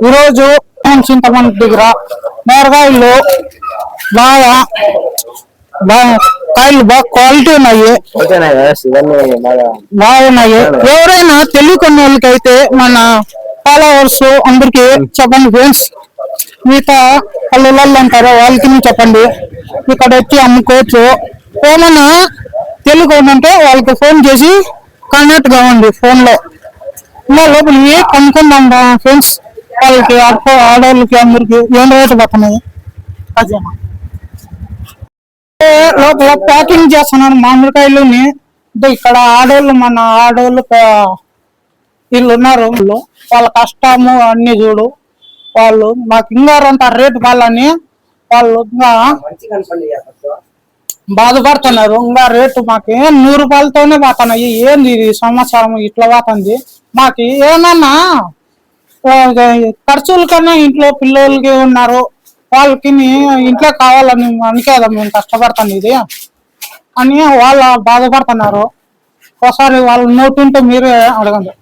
ఈరోజు చింతమంది దగ్గర నేరకాయలు బాగా కాయలు బాగా క్వాలిటీ ఉన్నాయి, బాగున్నాయి. ఎవరైనా తెలియకున్న వాళ్ళకైతే మన ఫాలోవర్స్ అందరికి చెప్పండి ఫ్రెండ్స్. మిగతా పల్లెలలో అంటారో వాళ్ళకి చెప్పండి, ఇక్కడ వచ్చి అమ్ముకోవచ్చు. ఏమన్నా తెలుగుంటే వాళ్ళకి ఫోన్ చేసి కాంటాక్ట్ కావండి ఫోన్ లో. ఇలా లోపలికి కనుక్కుందాం ఫ్రెండ్స్. వాళ్ళకి ఆడవాళ్ళకి అందరికి ఏం రేటు పడుతున్నాయి లోపల ప్యాకింగ్ చేస్తున్నాను మామిడికాయలుని. ఇక్కడ ఆడవాళ్ళు మన ఆడవాళ్ళు వీళ్ళు ఉన్నారు, వాళ్ళ కష్టము అన్ని చూడు. వాళ్ళు మాకు ఇంకా అంత రేటు కావాలని వాళ్ళు ఇంకా బాధపడుతున్నారు. ఇంకా రేటు మాకు 100 రూపాయలతోనే పోతున్నాయి. ఏంది ఇది సంవత్సరం ఇట్లా పోతుంది. మాకు ఏమన్నా ఖర్చుల కన్నా ఇంట్లో పిల్లలకి ఉన్నారు, వాళ్ళకి ఇంట్లో కావాలని అనుకేదా మేము కష్టపడతాను ఇది అని వాళ్ళు బాధపడుతున్నారు. ఒకసారి వాళ్ళ నోటుంటే మీరే అడగండి.